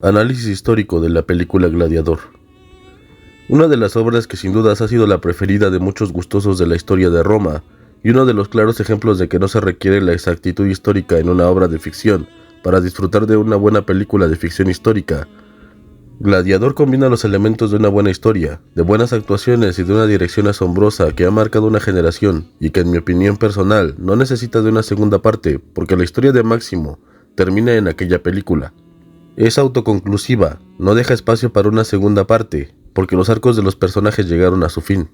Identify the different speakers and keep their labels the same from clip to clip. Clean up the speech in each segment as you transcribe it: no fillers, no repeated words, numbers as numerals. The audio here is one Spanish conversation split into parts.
Speaker 1: Análisis histórico de la película Gladiador. Una de las obras que sin dudas ha sido la preferida de muchos gustosos de la historia de Roma, y uno de los claros ejemplos de que no se requiere la exactitud histórica en una obra de ficción para disfrutar de una buena película de ficción histórica. Gladiador combina los elementos de una buena historia, de buenas actuaciones y de una dirección asombrosa que ha marcado una generación y que en mi opinión personal no necesita de una segunda parte porque la historia de Máximo termina en aquella película. Es autoconclusiva, no deja espacio para una segunda parte, porque los arcos de los personajes llegaron a su fin.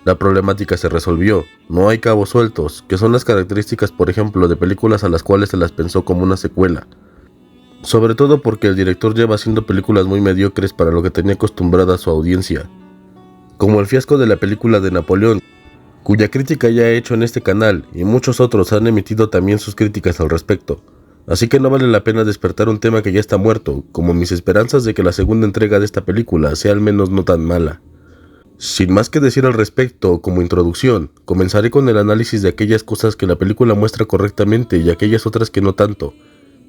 Speaker 1: La problemática se resolvió, no hay cabos sueltos, que son las características, por ejemplo, de películas a las cuales se las pensó como una secuela. Sobre todo porque el director lleva haciendo películas muy mediocres para lo que tenía acostumbrada su audiencia. Como el fiasco de la película de Napoleón, cuya crítica ya he hecho en este canal, y muchos otros han emitido también sus críticas al respecto. Así que no vale la pena despertar un tema que ya está muerto, como mis esperanzas de que la segunda entrega de esta película sea al menos no tan mala. Sin más que decir al respecto, como introducción, comenzaré con el análisis de aquellas cosas que la película muestra correctamente y aquellas otras que no tanto.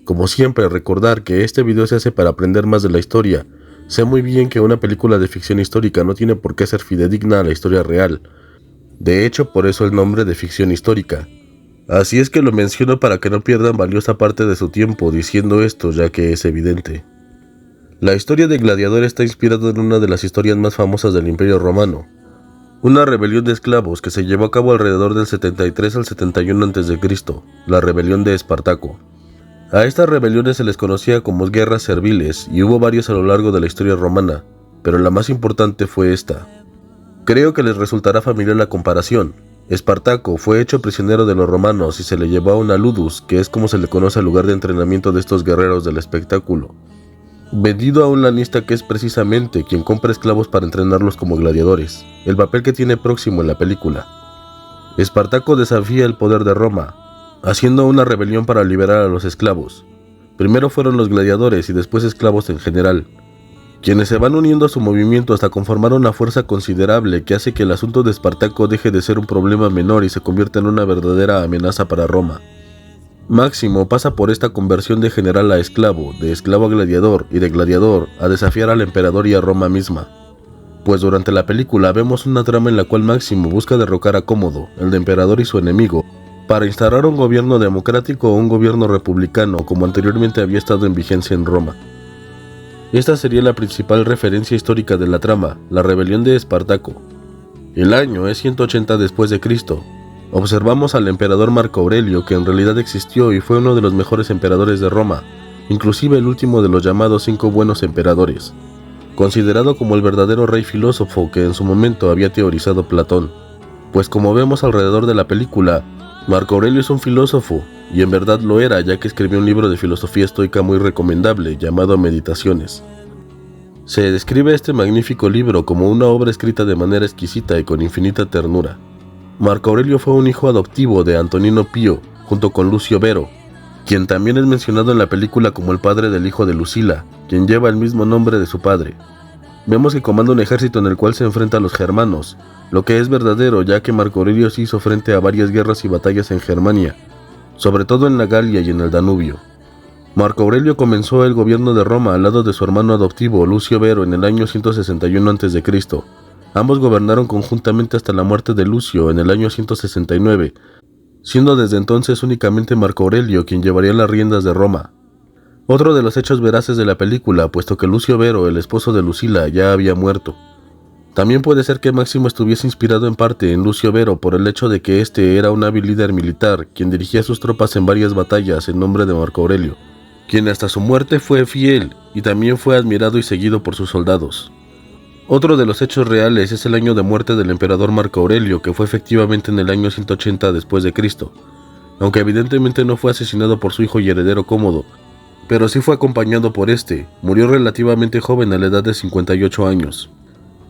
Speaker 1: Como siempre, recordar que este video se hace para aprender más de la historia. Sé muy bien que una película de ficción histórica no tiene por qué ser fidedigna a la historia real. De hecho, por eso el nombre de ficción histórica. Así es que lo menciono para que no pierdan valiosa parte de su tiempo diciendo esto, ya que es evidente. La historia de Gladiador está inspirada en una de las historias más famosas del Imperio Romano, una rebelión de esclavos que se llevó a cabo alrededor del 73 al 71 a.C., la rebelión de Espartaco. A estas rebeliones se les conocía como guerras serviles y hubo varias a lo largo de la historia romana, pero la más importante fue esta. Creo que les resultará familiar la comparación. Espartaco fue hecho prisionero de los romanos y se le llevó a una ludus, que es como se le conoce al lugar de entrenamiento de estos guerreros del espectáculo. Vendido a un lanista que es precisamente quien compra esclavos para entrenarlos como gladiadores, el papel que tiene próximo en la película. Espartaco desafía el poder de Roma, haciendo una rebelión para liberar a los esclavos. Primero fueron los gladiadores y después esclavos en general, quienes se van uniendo a su movimiento hasta conformar una fuerza considerable que hace que el asunto de Espartaco deje de ser un problema menor y se convierta en una verdadera amenaza para Roma. Máximo pasa por esta conversión de general a esclavo, de esclavo a gladiador y de gladiador a desafiar al emperador y a Roma misma. Pues durante la película vemos una trama en la cual Máximo busca derrocar a Cómodo, el de emperador y su enemigo, para instaurar un gobierno democrático o un gobierno republicano como anteriormente había estado en vigencia en Roma. Esta sería la principal referencia histórica de la trama, la rebelión de Espartaco. El año es 180 después de Cristo. Observamos al emperador Marco Aurelio, que en realidad existió y fue uno de los mejores emperadores de Roma, inclusive el último de los llamados 5 buenos emperadores, considerado como el verdadero rey filósofo que en su momento había teorizado Platón. Pues como vemos alrededor de la película, Marco Aurelio es un filósofo, y en verdad lo era, ya que escribió un libro de filosofía estoica muy recomendable, llamado Meditaciones. Se describe este magnífico libro como una obra escrita de manera exquisita y con infinita ternura. Marco Aurelio fue un hijo adoptivo de Antonino Pío, junto con Lucio Vero, quien también es mencionado en la película como el padre del hijo de Lucila, quien lleva el mismo nombre de su padre. Vemos que comanda un ejército en el cual se enfrenta a los germanos, lo que es verdadero ya que Marco Aurelio se hizo frente a varias guerras y batallas en Germania, sobre todo en la Galia y en el Danubio. Marco Aurelio comenzó el gobierno de Roma al lado de su hermano adoptivo Lucio Vero en el año 161 a.C. Ambos gobernaron conjuntamente hasta la muerte de Lucio en el año 169, siendo desde entonces únicamente Marco Aurelio quien llevaría las riendas de Roma. Otro de los hechos veraces de la película, puesto que Lucio Vero, el esposo de Lucila, ya había muerto. También puede ser que Máximo estuviese inspirado en parte en Lucio Vero por el hecho de que este era un hábil líder militar, quien dirigía sus tropas en varias batallas en nombre de Marco Aurelio, quien hasta su muerte fue fiel y también fue admirado y seguido por sus soldados. Otro de los hechos reales es el año de muerte del emperador Marco Aurelio, que fue efectivamente en el año 180 después de Cristo, aunque evidentemente no fue asesinado por su hijo y heredero Cómodo, pero sí fue acompañado por este. Murió relativamente joven a la edad de 58 años.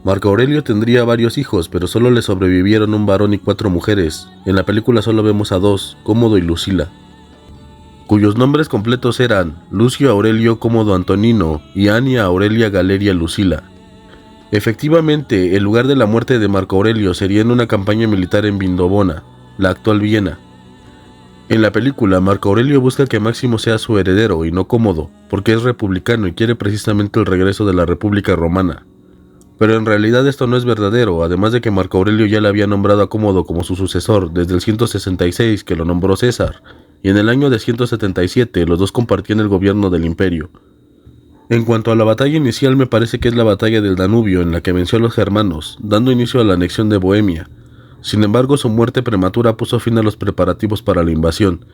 Speaker 1: Marco Aurelio tendría varios hijos, pero solo le sobrevivieron un varón y 4 mujeres. En la película solo vemos a 2, Cómodo y Lucila, cuyos nombres completos eran Lucio Aurelio Cómodo Antonino y Ania Aurelia Galeria Lucila. Efectivamente, el lugar de la muerte de Marco Aurelio sería en una campaña militar en Vindobona, la actual Viena. En la película, Marco Aurelio busca que Máximo sea su heredero y no Cómodo, porque es republicano y quiere precisamente el regreso de la República Romana. Pero en realidad esto no es verdadero, además de que Marco Aurelio ya le había nombrado a Cómodo como su sucesor desde el 166 que lo nombró César, y en el año de 177 los dos compartían el gobierno del imperio. En cuanto a la batalla inicial, me parece que es la batalla del Danubio en la que venció a los germanos, dando inicio a la anexión de Bohemia. Sin embargo, su muerte prematura puso fin a los preparativos para la invasión,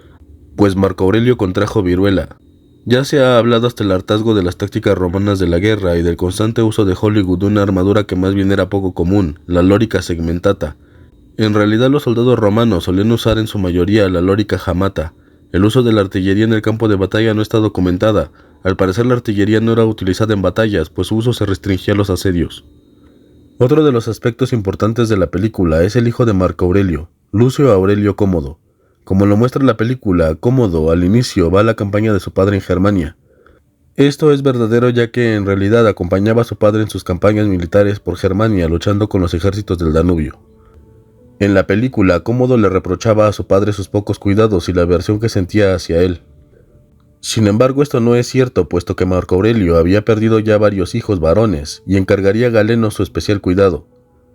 Speaker 1: pues Marco Aurelio contrajo viruela. Ya se ha hablado hasta el hartazgo de las tácticas romanas de la guerra y del constante uso de Hollywood de una armadura que más bien era poco común, la lorica segmentata. En realidad los soldados romanos solían usar en su mayoría la lorica jamata. El uso de la artillería en el campo de batalla no está documentada. Al parecer la artillería no era utilizada en batallas, pues su uso se restringía a los asedios. Otro de los aspectos importantes de la película es el hijo de Marco Aurelio, Lucio Aurelio Cómodo. Como lo muestra la película, Cómodo al inicio va a la campaña de su padre en Germania. Esto es verdadero ya que en realidad acompañaba a su padre en sus campañas militares por Germania luchando con los ejércitos del Danubio. En la película, Cómodo le reprochaba a su padre sus pocos cuidados y la aversión que sentía hacia él. Sin embargo, esto no es cierto, puesto que Marco Aurelio había perdido ya varios hijos varones y encargaría a Galeno su especial cuidado.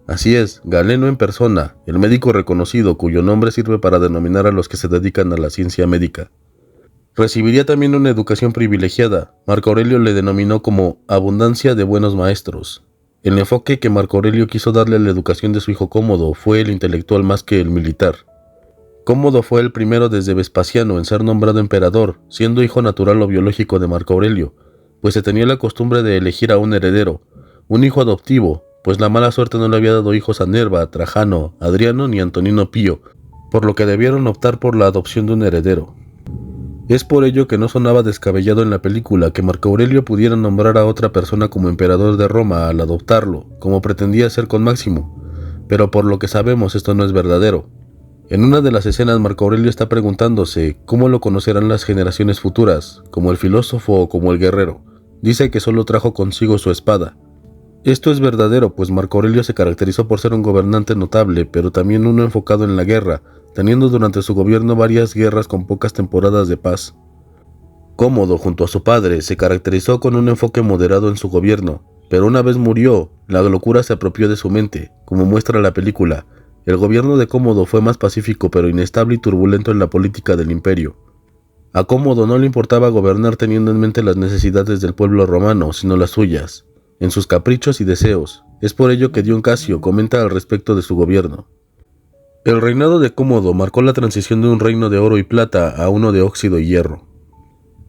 Speaker 1: Así es, Galeno en persona, el médico reconocido cuyo nombre sirve para denominar a los que se dedican a la ciencia médica. Recibiría también una educación privilegiada. Marco Aurelio le denominó como abundancia de buenos maestros. El enfoque que Marco Aurelio quiso darle a la educación de su hijo Cómodo fue el intelectual más que el militar. Cómodo fue el primero desde Vespasiano en ser nombrado emperador, siendo hijo natural o biológico de Marco Aurelio, pues se tenía la costumbre de elegir a un heredero, un hijo adoptivo, pues la mala suerte no le había dado hijos a Nerva, Trajano, Adriano ni Antonino Pío, por lo que debieron optar por la adopción de un heredero. Es por ello que no sonaba descabellado en la película que Marco Aurelio pudiera nombrar a otra persona como emperador de Roma al adoptarlo, como pretendía hacer con Máximo, pero por lo que sabemos esto no es verdadero. En una de las escenas Marco Aurelio está preguntándose cómo lo conocerán las generaciones futuras, como el filósofo o como el guerrero. Dice que solo trajo consigo su espada. Esto es verdadero, pues Marco Aurelio se caracterizó por ser un gobernante notable, pero también uno enfocado en la guerra, teniendo durante su gobierno varias guerras con pocas temporadas de paz. Cómodo, junto a su padre, se caracterizó con un enfoque moderado en su gobierno, pero una vez murió, la locura se apropió de su mente, como muestra la película. El gobierno de Cómodo fue más pacífico pero inestable y turbulento en la política del imperio. A Cómodo no le importaba gobernar teniendo en mente las necesidades del pueblo romano, sino las suyas, en sus caprichos y deseos. Es por ello que Dion Casio comenta al respecto de su gobierno. El reinado de Cómodo marcó la transición de un reino de oro y plata a uno de óxido y hierro.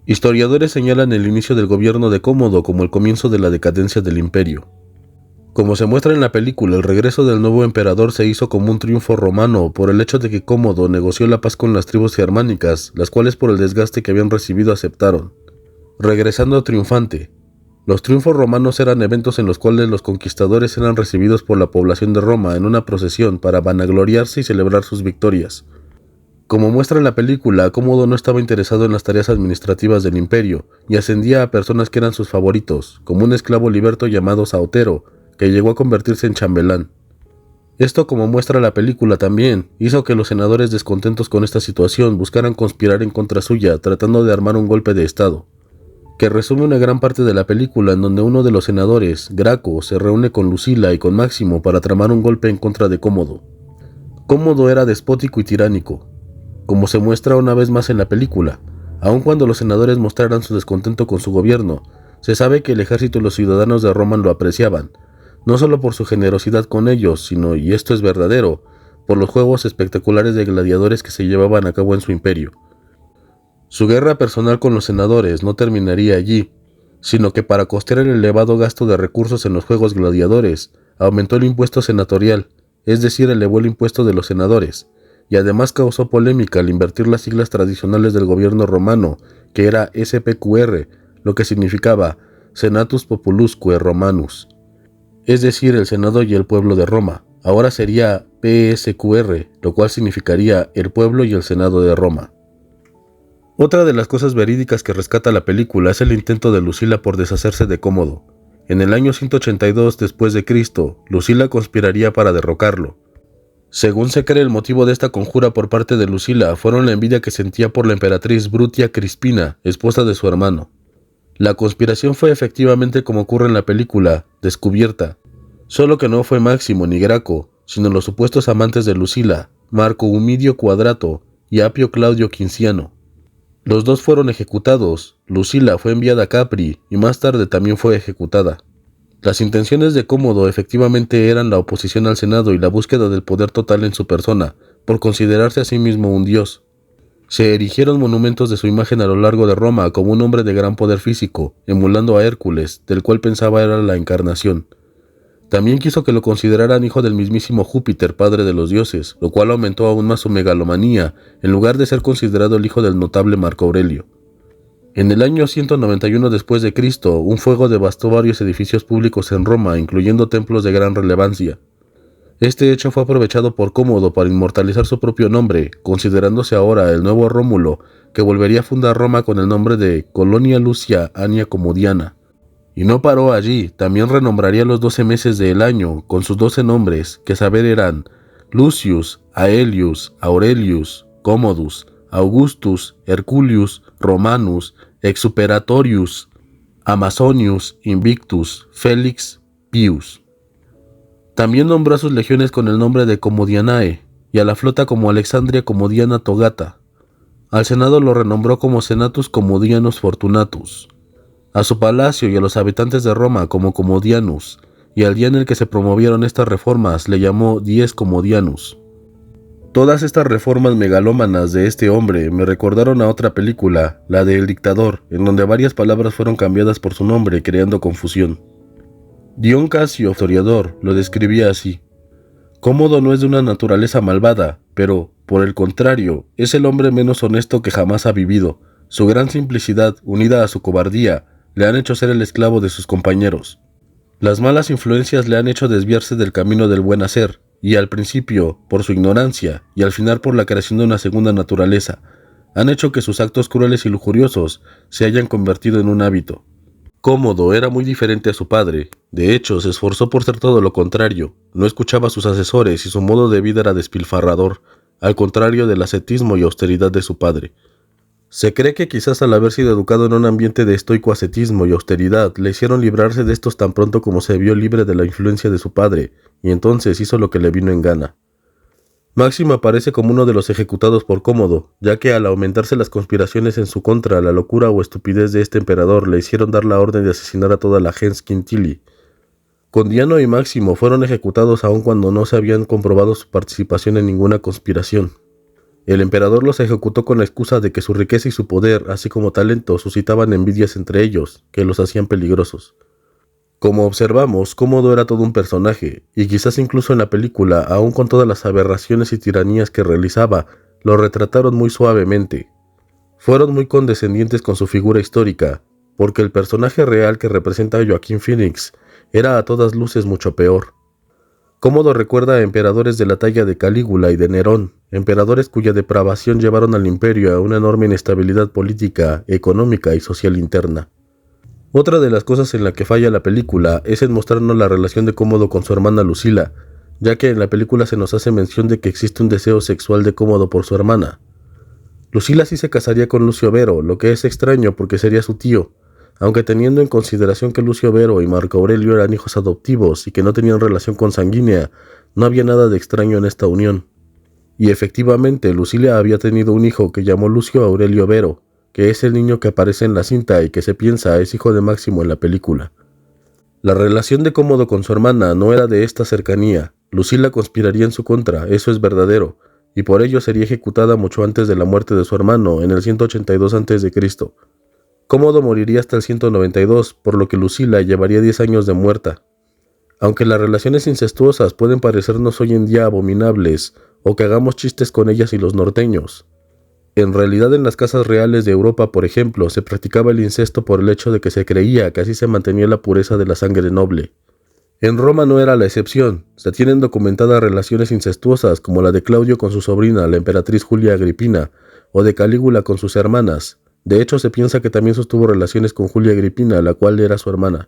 Speaker 1: Historiadores señalan el inicio del gobierno de Cómodo como el comienzo de la decadencia del imperio. Como se muestra en la película, el regreso del nuevo emperador se hizo como un triunfo romano por el hecho de que Cómodo negoció la paz con las tribus germánicas, las cuales por el desgaste que habían recibido aceptaron. Regresando triunfante. Los triunfos romanos eran eventos en los cuales los conquistadores eran recibidos por la población de Roma en una procesión para vanagloriarse y celebrar sus victorias. Como muestra la película, Cómodo no estaba interesado en las tareas administrativas del imperio y ascendía a personas que eran sus favoritos, como un esclavo liberto llamado Sautero, que llegó a convertirse en chambelán. Esto, como muestra la película también, hizo que los senadores descontentos con esta situación buscaran conspirar en contra suya, tratando de armar un golpe de estado, que resume una gran parte de la película en donde uno de los senadores, Graco, se reúne con Lucila y con Máximo para tramar un golpe en contra de Cómodo. Cómodo era despótico y tiránico, como se muestra una vez más en la película. Aun cuando los senadores mostraran su descontento con su gobierno, se sabe que el ejército y los ciudadanos de Roma lo apreciaban, no solo por su generosidad con ellos, sino, y esto es verdadero, por los juegos espectaculares de gladiadores que se llevaban a cabo en su imperio. Su guerra personal con los senadores no terminaría allí, sino que para costear el elevado gasto de recursos en los juegos gladiadores, aumentó el impuesto senatorial, es decir, elevó el impuesto de los senadores, y además causó polémica al invertir las siglas tradicionales del gobierno romano, que era SPQR, lo que significaba Senatus Populusque Romanus, es decir, el Senado y el pueblo de Roma. Ahora sería PSQR, lo cual significaría el pueblo y el Senado de Roma. Otra de las cosas verídicas que rescata la película es el intento de Lucila por deshacerse de Cómodo. En el año 182 después de Cristo, Lucila conspiraría para derrocarlo. Según se cree, el motivo de esta conjura por parte de Lucila fueron la envidia que sentía por la emperatriz Brutia Crispina, esposa de su hermano. La conspiración fue efectivamente, como ocurre en la película, descubierta, solo que no fue Máximo ni Graco, sino los supuestos amantes de Lucila, Marco Humidio Quadrato y Apio Claudio Quinciano. Los dos fueron ejecutados, Lucila fue enviada a Capri y más tarde también fue ejecutada. Las intenciones de Cómodo efectivamente eran la oposición al Senado y la búsqueda del poder total en su persona, por considerarse a sí mismo un dios. Se erigieron monumentos de su imagen a lo largo de Roma como un hombre de gran poder físico, emulando a Hércules, del cual pensaba era la encarnación. También quiso que lo consideraran hijo del mismísimo Júpiter, padre de los dioses, lo cual aumentó aún más su megalomanía, en lugar de ser considerado el hijo del notable Marco Aurelio. En el año 191 después de Cristo, un fuego devastó varios edificios públicos en Roma, incluyendo templos de gran relevancia. Este hecho fue aprovechado por Cómodo para inmortalizar su propio nombre, considerándose ahora el nuevo Rómulo, que volvería a fundar Roma con el nombre de Colonia Lucia Ania Comodiana. Y no paró allí, también renombraría los 12 meses del año, con sus 12 nombres, que saber eran Lucius, Aelius, Aurelius, Commodus, Augustus, Herculius, Romanus, Exuperatorius, Amazonius, Invictus, Felix, Pius. También nombró a sus legiones con el nombre de Comodianae, y a la flota como Alexandria Comodiana Togata. Al Senado lo renombró como Senatus Comodianus Fortunatus. A su palacio y a los habitantes de Roma como Comodianus, y al día en el que se promovieron estas reformas le llamó Dies Comodianus. Todas estas reformas megalómanas de este hombre me recordaron a otra película, la de El Dictador, en donde varias palabras fueron cambiadas por su nombre, creando confusión. Dion Casio, historiador, lo describía así: Cómodo no es de una naturaleza malvada, pero, por el contrario, es el hombre menos honesto que jamás ha vivido. Su gran simplicidad, unida a su cobardía, le han hecho ser el esclavo de sus compañeros. Las malas influencias le han hecho desviarse del camino del buen hacer, y al principio, por su ignorancia, y al final por la creación de una segunda naturaleza, han hecho que sus actos crueles y lujuriosos se hayan convertido en un hábito. Cómodo era muy diferente a su padre, de hecho se esforzó por ser todo lo contrario, no escuchaba a sus asesores y su modo de vida era despilfarrador, al contrario del ascetismo y austeridad de su padre. Se cree que quizás al haber sido educado en un ambiente de estoico ascetismo y austeridad, le hicieron librarse de estos tan pronto como se vio libre de la influencia de su padre, y entonces hizo lo que le vino en gana. Máximo aparece como uno de los ejecutados por Cómodo, ya que al aumentarse las conspiraciones en su contra, la locura o estupidez de este emperador le hicieron dar la orden de asesinar a toda la gens Quintili. Condiano y Máximo fueron ejecutados aun cuando no se habían comprobado su participación en ninguna conspiración. El emperador los ejecutó con la excusa de que su riqueza y su poder, así como talento, suscitaban envidias entre ellos, que los hacían peligrosos. Como observamos, Cómodo era todo un personaje, y quizás incluso en la película, aun con todas las aberraciones y tiranías que realizaba, lo retrataron muy suavemente. Fueron muy condescendientes con su figura histórica, porque el personaje real que representa a Joaquín Phoenix era a todas luces mucho peor. Cómodo recuerda a emperadores de la talla de Calígula y de Nerón, emperadores cuya depravación llevaron al imperio a una enorme inestabilidad política, económica y social interna. Otra de las cosas en la que falla la película es en mostrarnos la relación de Cómodo con su hermana Lucila, ya que en la película se nos hace mención de que existe un deseo sexual de Cómodo por su hermana. Lucila sí se casaría con Lucio Vero, lo que es extraño porque sería su tío, aunque teniendo en consideración que Lucio Vero y Marco Aurelio eran hijos adoptivos y que no tenían relación consanguínea, no había nada de extraño en esta unión. Y efectivamente, Lucila había tenido un hijo que llamó Lucio Aurelio Vero, que es el niño que aparece en la cinta y que se piensa es hijo de Máximo en la película. La relación de Cómodo con su hermana no era de esta cercanía. Lucila conspiraría en su contra, eso es verdadero, y por ello sería ejecutada mucho antes de la muerte de su hermano, en el 182 a.C. Cómodo moriría hasta el 192, por lo que Lucila llevaría 10 años de muerta. Aunque las relaciones incestuosas pueden parecernos hoy en día abominables, o que hagamos chistes con ellas y los norteños, en realidad en las casas reales de Europa, por ejemplo, se practicaba el incesto por el hecho de que se creía que así se mantenía la pureza de la sangre noble. En Roma no era la excepción, se tienen documentadas relaciones incestuosas como la de Claudio con su sobrina, la emperatriz Julia Agripina, o de Calígula con sus hermanas. De hecho, se piensa que también sostuvo relaciones con Julia Agripina, la cual era su hermana.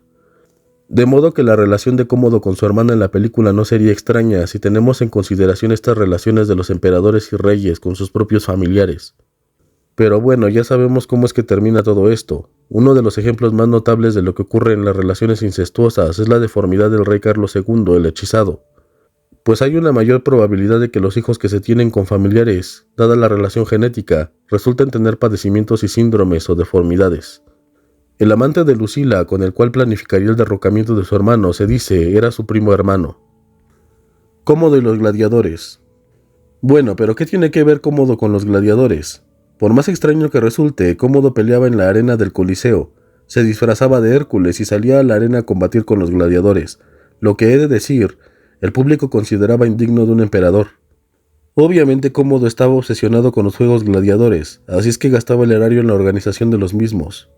Speaker 1: De modo que la relación de Cómodo con su hermana en la película no sería extraña si tenemos en consideración estas relaciones de los emperadores y reyes con sus propios familiares. Pero bueno, ya sabemos cómo es que termina todo esto. Uno de los ejemplos más notables de lo que ocurre en las relaciones incestuosas es la deformidad del rey Carlos II, el hechizado. Pues hay una mayor probabilidad de que los hijos que se tienen con familiares, dada la relación genética, resulten tener padecimientos y síndromes o deformidades. El amante de Lucila, con el cual planificaría el derrocamiento de su hermano, se dice, era su primo hermano. Cómodo y los gladiadores. Bueno, pero ¿qué tiene que ver Cómodo con los gladiadores? Por más extraño que resulte, Cómodo peleaba en la arena del Coliseo, se disfrazaba de Hércules y salía a la arena a combatir con los gladiadores, lo que he de decir, el público consideraba indigno de un emperador. Obviamente Cómodo estaba obsesionado con los juegos gladiadores, así es que gastaba el erario en la organización de los mismos.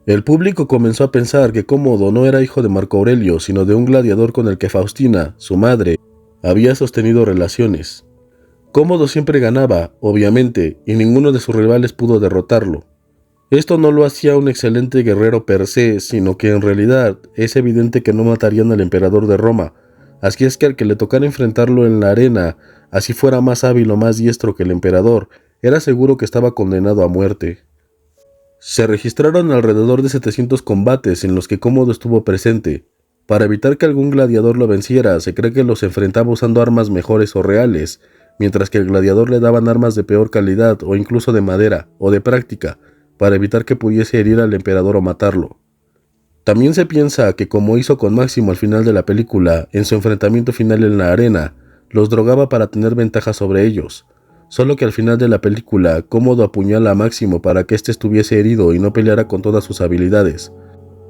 Speaker 1: El público comenzó a pensar que Cómodo no era hijo de Marco Aurelio, sino de un gladiador con el que Faustina, su madre, había sostenido relaciones. Cómodo siempre ganaba, obviamente, y ninguno de sus rivales pudo derrotarlo. Esto no lo hacía un excelente guerrero per se, sino que en realidad es evidente que no matarían al emperador de Roma, así es que al que le tocara enfrentarlo en la arena, así fuera más hábil o más diestro que el emperador, era seguro que estaba condenado a muerte. Se registraron alrededor de 700 combates en los que Cómodo estuvo presente. Para evitar que algún gladiador lo venciera, se cree que los enfrentaba usando armas mejores o reales, mientras que al gladiador le daban armas de peor calidad o incluso de madera o de práctica, para evitar que pudiese herir al emperador o matarlo. También se piensa que, como hizo con Máximo al final de la película, en su enfrentamiento final en la arena, los drogaba para tener ventaja sobre ellos. Solo que al final de la película, Cómodo apuñala a Máximo para que éste estuviese herido y no peleara con todas sus habilidades,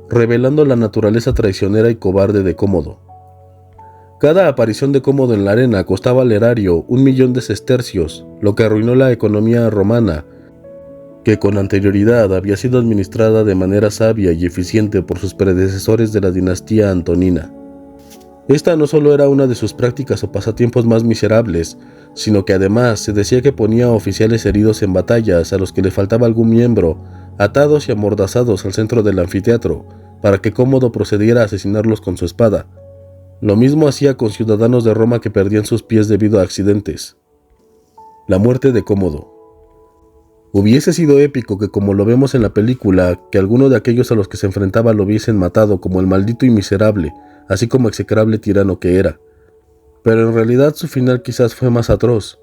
Speaker 1: revelando la naturaleza traicionera y cobarde de Cómodo. Cada aparición de Cómodo en la arena costaba al erario 1.000.000 de sestercios, lo que arruinó la economía romana, que con anterioridad había sido administrada de manera sabia y eficiente por sus predecesores de la dinastía antonina. Esta no solo era una de sus prácticas o pasatiempos más miserables, sino que además se decía que ponía a oficiales heridos en batallas a los que le faltaba algún miembro, atados y amordazados al centro del anfiteatro, para que Cómodo procediera a asesinarlos con su espada. Lo mismo hacía con ciudadanos de Roma que perdían sus pies debido a accidentes. La muerte de Cómodo. Hubiese sido épico que, como lo vemos en la película, que alguno de aquellos a los que se enfrentaba lo hubiesen matado como el maldito y miserable, así como execrable tirano que era. Pero en realidad su final quizás fue más atroz.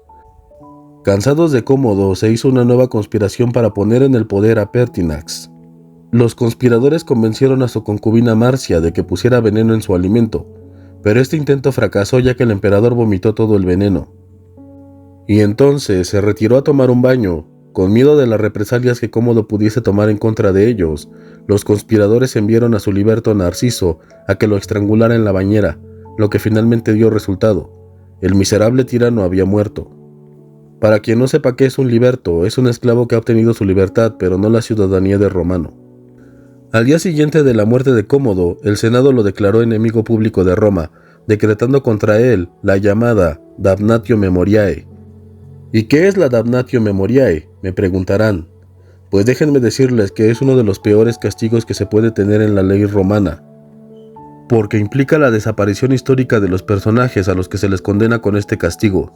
Speaker 1: Cansados de Cómodo, se hizo una nueva conspiración para poner en el poder a Pertinax. Los conspiradores convencieron a su concubina Marcia de que pusiera veneno en su alimento, pero este intento fracasó ya que el emperador vomitó todo el veneno. Y entonces se retiró a tomar un baño. Con miedo de las represalias que Cómodo pudiese tomar en contra de ellos, los conspiradores enviaron a su liberto Narciso a que lo estrangulara en la bañera, lo que finalmente dio resultado. El miserable tirano había muerto. Para quien no sepa qué es un liberto, es un esclavo que ha obtenido su libertad, pero no la ciudadanía de romano. Al día siguiente de la muerte de Cómodo, el Senado lo declaró enemigo público de Roma, decretando contra él la llamada Damnatio Memoriae. ¿Y qué es la Damnatio Memoriae?, me preguntarán. Pues déjenme decirles que es uno de los peores castigos que se puede tener en la ley romana, porque implica la desaparición histórica de los personajes a los que se les condena con este castigo.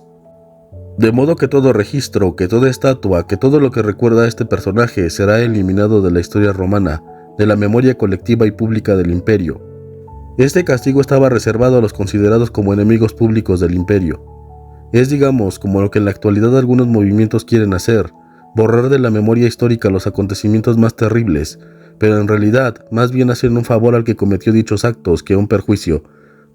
Speaker 1: De modo que todo registro, que toda estatua, que todo lo que recuerda a este personaje será eliminado de la historia romana, de la memoria colectiva y pública del imperio. Este castigo estaba reservado a los considerados como enemigos públicos del imperio. Es, digamos, como lo que en la actualidad algunos movimientos quieren hacer, borrar de la memoria histórica los acontecimientos más terribles, pero en realidad más bien hacen un favor al que cometió dichos actos que un perjuicio,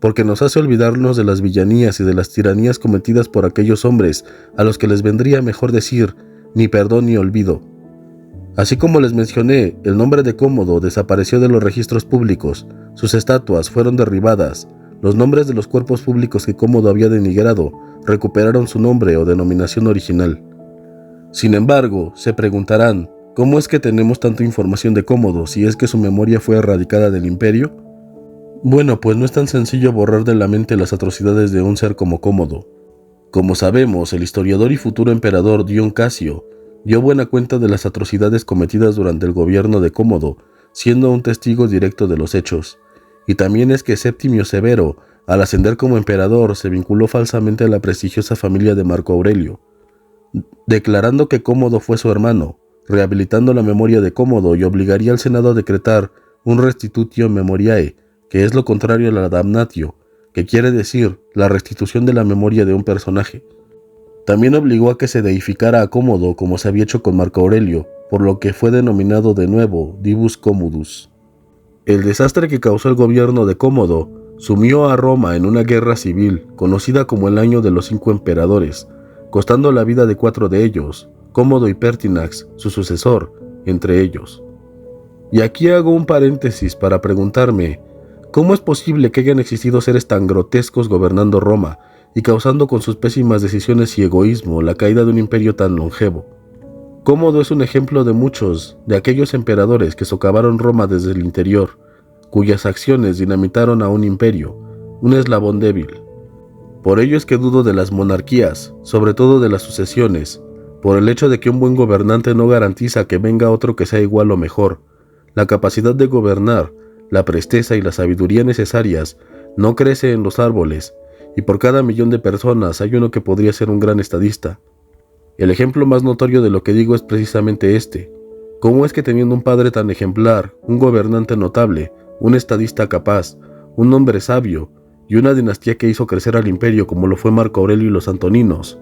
Speaker 1: porque nos hace olvidarnos de las villanías y de las tiranías cometidas por aquellos hombres a los que les vendría mejor decir ni perdón ni olvido. Así como les mencioné, el nombre de Cómodo desapareció de los registros públicos, sus estatuas fueron derribadas, los nombres de los cuerpos públicos que Cómodo había denigrado recuperaron su nombre o denominación original. Sin embargo, se preguntarán, ¿cómo es que tenemos tanta información de Cómodo si es que su memoria fue erradicada del imperio? Bueno, pues no es tan sencillo borrar de la mente las atrocidades de un ser como Cómodo. Como sabemos, el historiador y futuro emperador Dion Casio dio buena cuenta de las atrocidades cometidas durante el gobierno de Cómodo, siendo un testigo directo de los hechos. y también es que Septimio Severo, al ascender como emperador, se vinculó falsamente a la prestigiosa familia de Marco Aurelio, declarando que Cómodo fue su hermano, rehabilitando la memoria de Cómodo y obligaría al Senado a decretar un restitutio memoriae, que es lo contrario a la damnatio, que quiere decir la restitución de la memoria de un personaje. También obligó a que se deificara a Cómodo como se había hecho con Marco Aurelio, por lo que fue denominado de nuevo Divus Commodus. El desastre que causó el gobierno de Cómodo sumió a Roma en una guerra civil conocida como el Año de los 5 Emperadores, costando la vida de 4 de ellos, Cómodo y Pertinax, su sucesor, entre ellos. Y aquí hago un paréntesis para preguntarme, ¿cómo es posible que hayan existido seres tan grotescos gobernando Roma y causando con sus pésimas decisiones y egoísmo la caída de un imperio tan longevo? Cómodo es un ejemplo de muchos de aquellos emperadores que socavaron Roma desde el interior, cuyas acciones dinamitaron a un imperio, un eslabón débil. Por ello es que dudo de las monarquías, sobre todo de las sucesiones, por el hecho de que un buen gobernante no garantiza que venga otro que sea igual o mejor. La capacidad de gobernar, la presteza y la sabiduría necesarias no crece en los árboles, y por cada 1.000.000 de personas hay uno que podría ser un gran estadista. El ejemplo más notorio de lo que digo es precisamente este. ¿Cómo es que teniendo un padre tan ejemplar, un gobernante notable, un estadista capaz, un hombre sabio, y una dinastía que hizo crecer al imperio como lo fue Marco Aurelio y los Antoninos,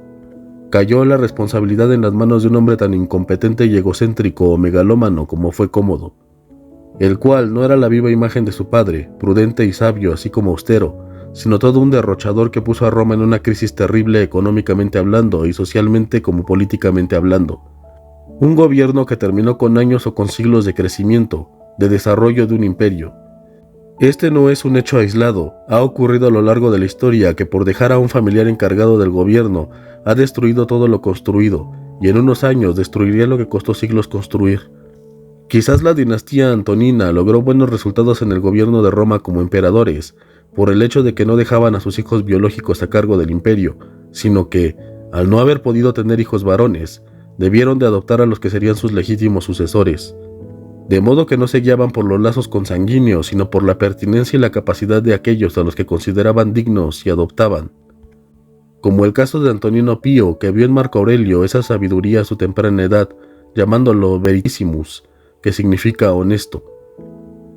Speaker 1: cayó la responsabilidad en las manos de un hombre tan incompetente y egocéntrico o megalómano como fue Cómodo, el cual no era la viva imagen de su padre, prudente y sabio así como austero, sino todo un derrochador que puso a Roma en una crisis terrible económicamente hablando y socialmente como políticamente hablando? Un gobierno que terminó con años o con siglos de crecimiento, de desarrollo de un imperio. Este no es un hecho aislado, ha ocurrido a lo largo de la historia que por dejar a un familiar encargado del gobierno ha destruido todo lo construido, y en unos años destruiría lo que costó siglos construir. Quizás la dinastía antonina logró buenos resultados en el gobierno de Roma como emperadores, por el hecho de que no dejaban a sus hijos biológicos a cargo del imperio, sino que, al no haber podido tener hijos varones, debieron de adoptar a los que serían sus legítimos sucesores. De modo que no se guiaban por los lazos consanguíneos, sino por la pertinencia y la capacidad de aquellos a los que consideraban dignos y adoptaban. Como el caso de Antonino Pío, que vio en Marco Aurelio esa sabiduría a su temprana edad, llamándolo veritissimus, que significa honesto.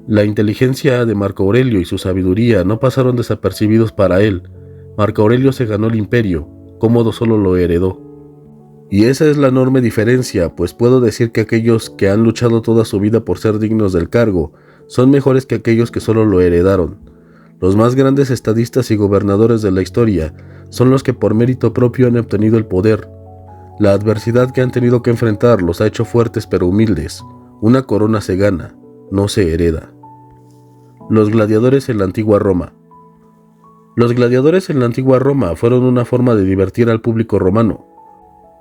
Speaker 1: La inteligencia de Marco Aurelio y su sabiduría no pasaron desapercibidos para él. Marco Aurelio se ganó el imperio, Cómodo solo lo heredó. Y esa es la enorme diferencia, pues puedo decir que aquellos que han luchado toda su vida por ser dignos del cargo son mejores que aquellos que solo lo heredaron. Los más grandes estadistas y gobernadores de la historia son los que por mérito propio han obtenido el poder. La adversidad que han tenido que enfrentar los ha hecho fuertes pero humildes. Una corona se gana, no se hereda. Los gladiadores en la antigua Roma. Los gladiadores en la antigua Roma fueron una forma de divertir al público romano.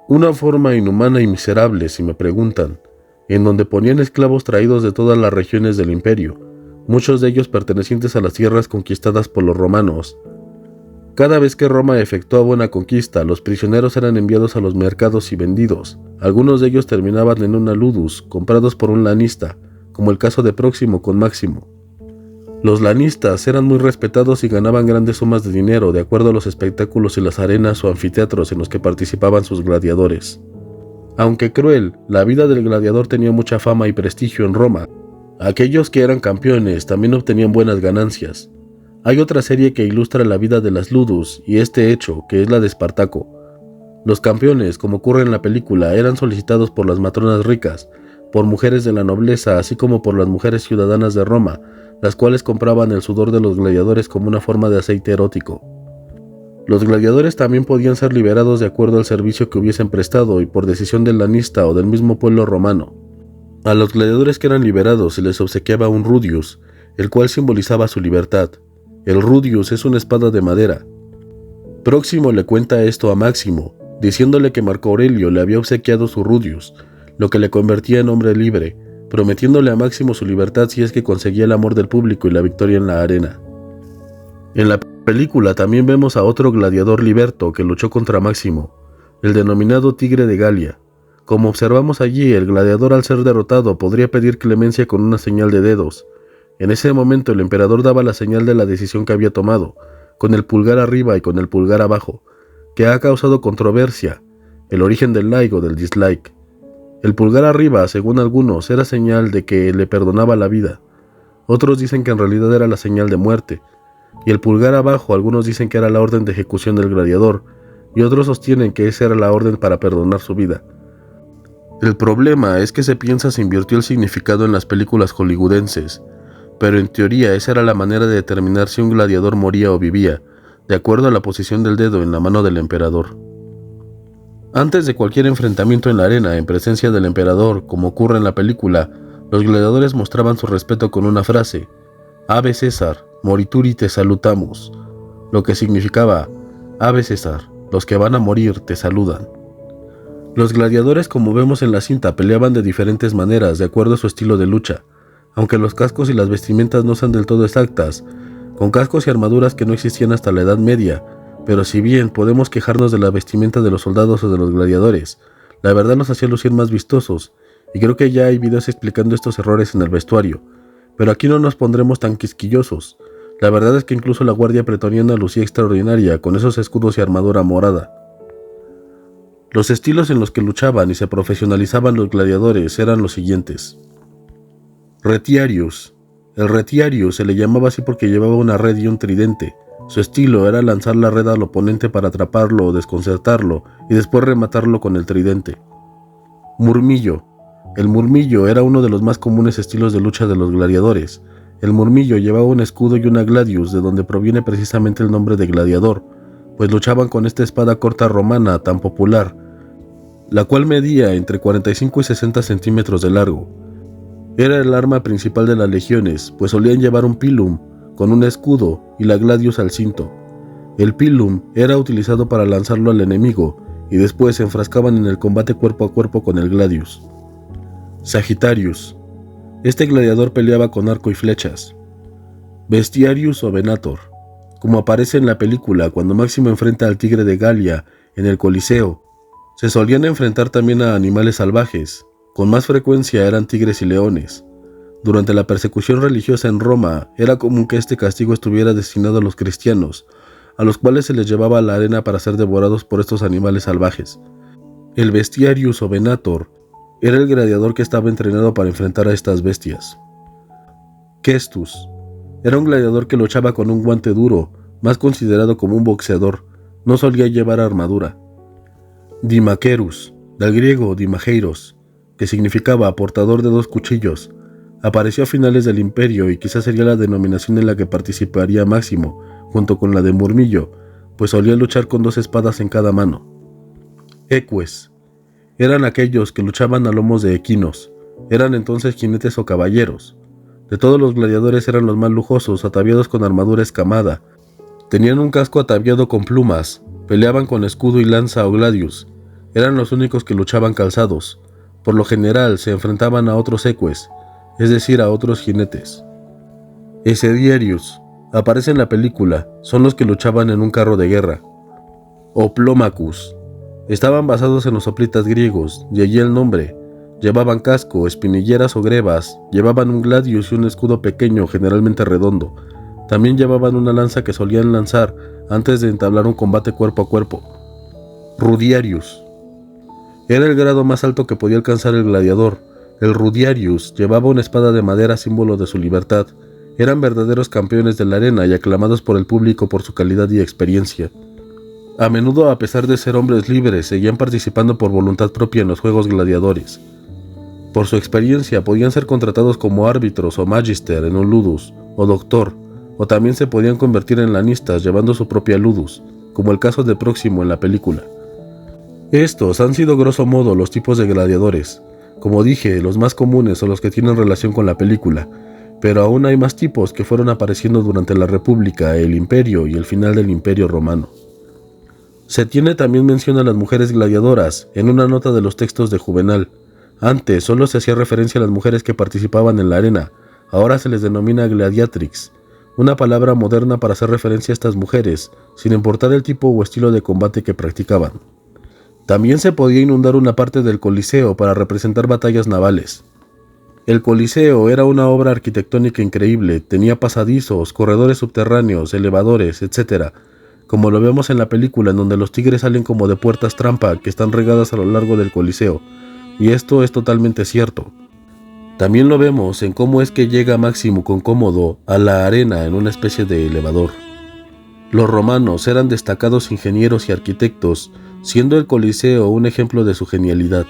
Speaker 1: Una forma inhumana y miserable, si me preguntan, en donde ponían esclavos traídos de todas las regiones del imperio, muchos de ellos pertenecientes a las tierras conquistadas por los romanos. Cada vez que Roma efectuaba una conquista, los prisioneros eran enviados a los mercados y vendidos. Algunos de ellos terminaban en una ludus, comprados por un lanista, como el caso de Próximo con Máximo. Los lanistas eran muy respetados y ganaban grandes sumas de dinero de acuerdo a los espectáculos y las arenas o anfiteatros en los que participaban sus gladiadores. Aunque cruel, la vida del gladiador tenía mucha fama y prestigio en Roma. Aquellos que eran campeones también obtenían buenas ganancias. Hay otra serie que ilustra la vida de las ludus y este hecho, que es la de Espartaco. Los campeones, como ocurre en la película, eran solicitados por las matronas ricas, por mujeres de la nobleza, así como por las mujeres ciudadanas de Roma, las cuales compraban el sudor de los gladiadores como una forma de aceite erótico. Los gladiadores también podían ser liberados de acuerdo al servicio que hubiesen prestado y por decisión del lanista o del mismo pueblo romano. A los gladiadores que eran liberados se les obsequiaba un rudius, el cual simbolizaba su libertad. El rudius es una espada de madera. Próximo le cuenta esto a Máximo, diciéndole que Marco Aurelio le había obsequiado su rudius, lo que le convertía en hombre libre, prometiéndole a Máximo su libertad si es que conseguía el amor del público y la victoria en la arena. En la película también vemos a otro gladiador liberto que luchó contra Máximo, el denominado Tigre de Galia. Como observamos allí, el gladiador al ser derrotado podría pedir clemencia con una señal de dedos, En ese momento el emperador daba la señal de la decisión que había tomado, con el pulgar arriba y con el pulgar abajo, que ha causado controversia, el origen del like o del dislike. El pulgar arriba, según algunos, era señal de que le perdonaba la vida. Otros dicen que en realidad era la señal de muerte. Y el pulgar abajo, algunos dicen que era la orden de ejecución del gladiador, y otros sostienen que esa era la orden para perdonar su vida. El problema es que se piensa se invirtió el significado en las películas hollywoodenses, pero en teoría esa era la manera de determinar si un gladiador moría o vivía, de acuerdo a la posición del dedo en la mano del emperador. Antes de cualquier enfrentamiento en la arena en presencia del emperador, como ocurre en la película, los gladiadores mostraban su respeto con una frase: Ave César, morituri te salutamos, lo que significaba: Ave César, los que van a morir te saludan. Los gladiadores, como vemos en la cinta, peleaban de diferentes maneras de acuerdo a su estilo de lucha, aunque los cascos y las vestimentas no sean del todo exactas, con cascos y armaduras que no existían hasta la Edad Media, pero si bien podemos quejarnos de la vestimenta de los soldados o de los gladiadores, la verdad los hacía lucir más vistosos, y creo que ya hay videos explicando estos errores en el vestuario, pero aquí no nos pondremos tan quisquillosos. La verdad es que incluso la guardia pretoriana lucía extraordinaria con esos escudos y armadura morada. Los estilos en los que luchaban y se profesionalizaban los gladiadores eran los siguientes. Retiarius. El retiarius se le llamaba así porque llevaba una red y un tridente. Su estilo era lanzar la red al oponente para atraparlo o desconcertarlo y después rematarlo con el tridente. Murmillo. El murmillo era uno de los más comunes estilos de lucha de los gladiadores. El murmillo llevaba un escudo y una gladius, de donde proviene precisamente el nombre de gladiador, pues luchaban con esta espada corta romana tan popular, la cual medía entre 45 y 60 centímetros de largo. Era el arma principal de las legiones, pues solían llevar un pilum, con un escudo, y la gladius al cinto. El pilum era utilizado para lanzarlo al enemigo, y después se enfrascaban en el combate cuerpo a cuerpo con el gladius. Sagittarius. Este gladiador peleaba con arco y flechas. Bestiarius o Venator. Como aparece en la película cuando Máximo enfrenta al tigre de Galia en el Coliseo, se solían enfrentar también a animales salvajes, con más frecuencia eran tigres y leones. Durante la persecución religiosa en Roma, era común que este castigo estuviera destinado a los cristianos, a los cuales se les llevaba a la arena para ser devorados por estos animales salvajes. El Bestiarius o Venator era el gladiador que estaba entrenado para enfrentar a estas bestias. Questus. Era un gladiador que luchaba con un guante duro, más considerado como un boxeador, no solía llevar armadura. Dimaquerus, del griego dimageiros, que significaba portador de dos cuchillos, apareció a finales del Imperio y quizás sería la denominación en la que participaría Máximo, junto con la de Murmillo, pues solía luchar con dos espadas en cada mano. Eques. Eran aquellos que luchaban a lomos de equinos, eran entonces jinetes o caballeros. De todos los gladiadores eran los más lujosos, ataviados con armadura escamada. Tenían un casco ataviado con plumas, peleaban con escudo y lanza o gladius. Eran los únicos que luchaban calzados. Por lo general se enfrentaban a otros eques, es decir, a otros jinetes. Esediarius. Aparece en la película, son los que luchaban en un carro de guerra. Oplomacus. Estaban basados en los hoplitas griegos, de allí el nombre. Llevaban casco, espinilleras o grebas, llevaban un gladius y un escudo pequeño, generalmente redondo. También llevaban una lanza que solían lanzar antes de entablar un combate cuerpo a cuerpo. Rudiarius. Era el grado más alto que podía alcanzar el gladiador. El Rudiarius llevaba una espada de madera, símbolo de su libertad. Eran verdaderos campeones de la arena y aclamados por el público por su calidad y experiencia. A menudo, a pesar de ser hombres libres, seguían participando por voluntad propia en los juegos gladiadores. Por su experiencia podían ser contratados como árbitros o magister en un ludus, o doctor, o también se podían convertir en lanistas llevando su propia ludus, como el caso de Próximo en la película. Estos han sido grosso modo los tipos de gladiadores. Como dije, los más comunes son los que tienen relación con la película, pero aún hay más tipos que fueron apareciendo durante la República, el Imperio y el final del Imperio Romano. Se tiene también mención a las mujeres gladiadoras en una nota de los textos de Juvenal. Antes solo se hacía referencia a las mujeres que participaban en la arena, ahora se les denomina gladiatrix, una palabra moderna para hacer referencia a estas mujeres, sin importar el tipo o estilo de combate que practicaban. También se podía inundar una parte del Coliseo para representar batallas navales. El Coliseo era una obra arquitectónica increíble, tenía pasadizos, corredores subterráneos, elevadores, etc., como lo vemos en la película en donde los tigres salen como de puertas trampa que están regadas a lo largo del Coliseo, y esto es totalmente cierto. También lo vemos en cómo es que llega Máximo con Cómodo a la arena en una especie de elevador. Los romanos eran destacados ingenieros y arquitectos, siendo el Coliseo un ejemplo de su genialidad.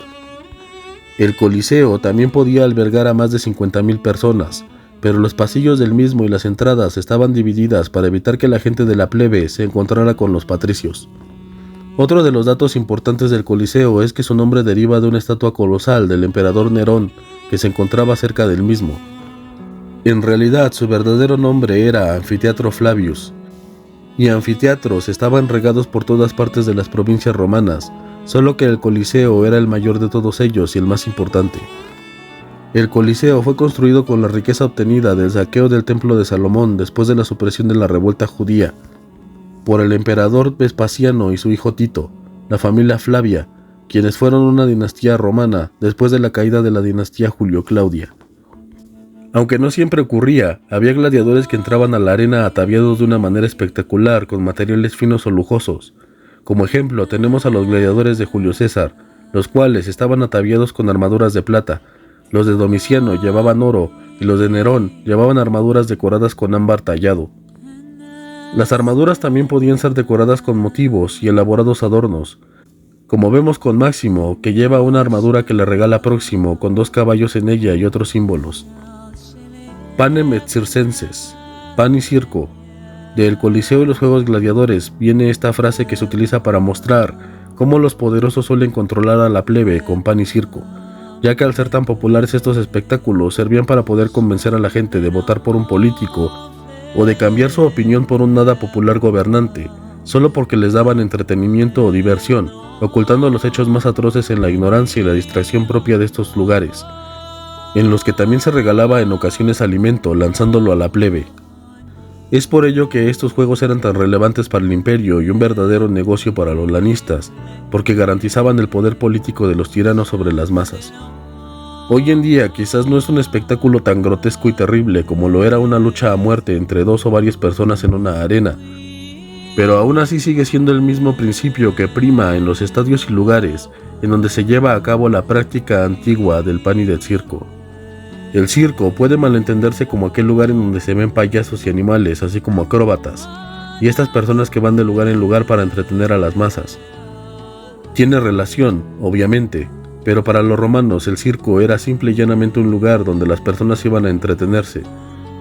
Speaker 1: El Coliseo también podía albergar a más de 50,000 personas, pero los pasillos del mismo y las entradas estaban divididas para evitar que la gente de la plebe se encontrara con los patricios. Otro de los datos importantes del Coliseo es que su nombre deriva de una estatua colosal del emperador Nerón que se encontraba cerca del mismo. En realidad su verdadero nombre era Anfiteatro Flavius, y anfiteatros estaban regados por todas partes de las provincias romanas, solo que el Coliseo era el mayor de todos ellos y el más importante. El Coliseo fue construido con la riqueza obtenida del saqueo del Templo de Salomón después de la supresión de la revuelta judía, por el emperador Vespasiano y su hijo Tito, la familia Flavia, quienes fueron una dinastía romana después de la caída de la dinastía Julio-Claudia. Aunque no siempre ocurría, había gladiadores que entraban a la arena ataviados de una manera espectacular con materiales finos o lujosos. Como ejemplo, tenemos a los gladiadores de Julio César, los cuales estaban ataviados con armaduras de plata, los de Domiciano llevaban oro y los de Nerón llevaban armaduras decoradas con ámbar tallado. Las armaduras también podían ser decoradas con motivos y elaborados adornos, como vemos con Máximo, que lleva una armadura que le regala Próximo con 2 caballos en ella y otros símbolos. Panem et circenses, pan y circo. Del Coliseo y los Juegos Gladiadores viene esta frase que se utiliza para mostrar cómo los poderosos suelen controlar a la plebe con pan y circo, ya que al ser tan populares estos espectáculos servían para poder convencer a la gente de votar por un político o de cambiar su opinión por un nada popular gobernante, solo porque les daban entretenimiento o diversión, ocultando los hechos más atroces en la ignorancia y la distracción propia de estos lugares, en los que también se regalaba en ocasiones alimento lanzándolo a la plebe. Es por ello que estos juegos eran tan relevantes para el imperio y un verdadero negocio para los lanistas, porque garantizaban el poder político de los tiranos sobre las masas. Hoy en día quizás no es un espectáculo tan grotesco y terrible como lo era una lucha a muerte entre 2 o varias personas en una arena, pero aún así sigue siendo el mismo principio que prima en los estadios y lugares en donde se lleva a cabo la práctica antigua del pan y del circo. El circo puede malentenderse como aquel lugar en donde se ven payasos y animales, así como acróbatas, y estas personas que van de lugar en lugar para entretener a las masas. Tiene relación, obviamente, pero para los romanos el circo era simple y llanamente un lugar donde las personas iban a entretenerse.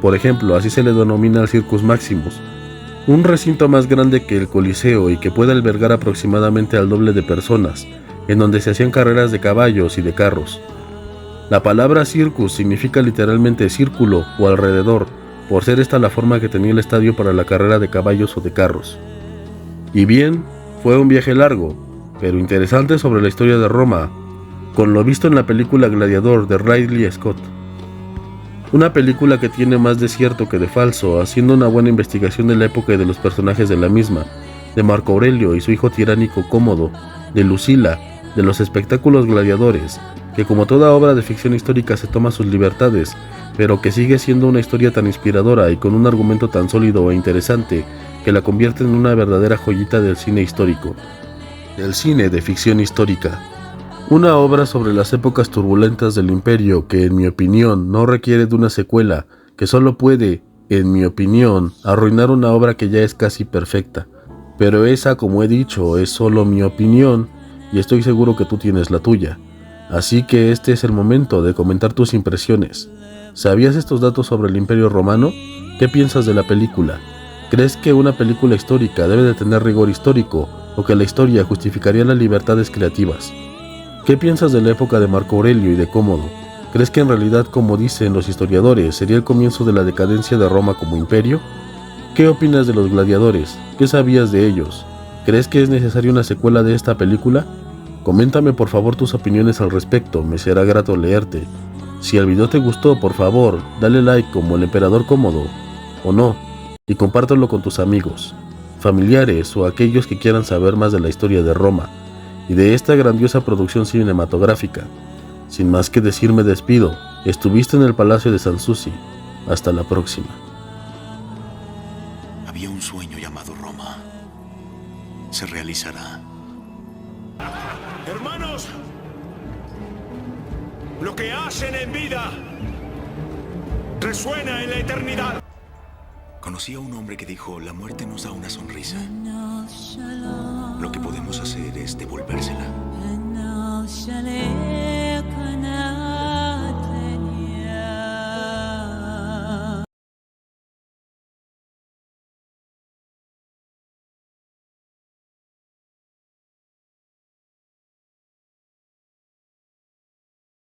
Speaker 1: Por ejemplo, así se le denomina al Circus Maximus, un recinto más grande que el Coliseo y que puede albergar aproximadamente al doble de personas, en donde se hacían carreras de caballos y de carros. La palabra circus significa literalmente círculo o alrededor, por ser esta la forma que tenía el estadio para la carrera de caballos o de carros. Y bien, fue un viaje largo, pero interesante sobre la historia de Roma, con lo visto en la película Gladiador de Ridley Scott. Una película que tiene más de cierto que de falso, haciendo una buena investigación de la época y de los personajes de la misma, de Marco Aurelio y su hijo tiránico Cómodo, de Lucila, de los espectáculos gladiadores, que como toda obra de ficción histórica se toma sus libertades, pero que sigue siendo una historia tan inspiradora y con un argumento tan sólido e interesante que la convierte en una verdadera joyita del cine histórico, del cine de ficción histórica. Una obra sobre las épocas turbulentas del imperio que, en mi opinión, no requiere de una secuela, que solo puede, en mi opinión, arruinar una obra que ya es casi perfecta. Pero esa, como he dicho, es solo mi opinión y estoy seguro que tú tienes la tuya. Así que este es el momento de comentar tus impresiones. ¿Sabías estos datos sobre el Imperio Romano? ¿Qué piensas de la película? ¿Crees que una película histórica debe de tener rigor histórico o que la historia justificaría las libertades creativas? ¿Qué piensas de la época de Marco Aurelio y de Cómodo? ¿Crees que en realidad, como dicen los historiadores, sería el comienzo de la decadencia de Roma como imperio? ¿Qué opinas de los gladiadores? ¿Qué sabías de ellos? ¿Crees que es necesaria una secuela de esta película? Coméntame por favor tus opiniones al respecto, me será grato leerte. Si el video te gustó, por favor, dale like como el emperador Cómodo, o no, y compártelo con tus amigos, familiares o aquellos que quieran saber más de la historia de Roma y de esta grandiosa producción cinematográfica. Sin más que decir, me despido. Estuviste en el Palacio de Sanssouci. Hasta la próxima.
Speaker 2: Había un sueño llamado Roma. Se realizará.
Speaker 3: Hermanos, lo que hacen en vida resuena en la eternidad.
Speaker 2: Conocí a un hombre que dijo, la muerte nos da una sonrisa. Lo que podemos hacer es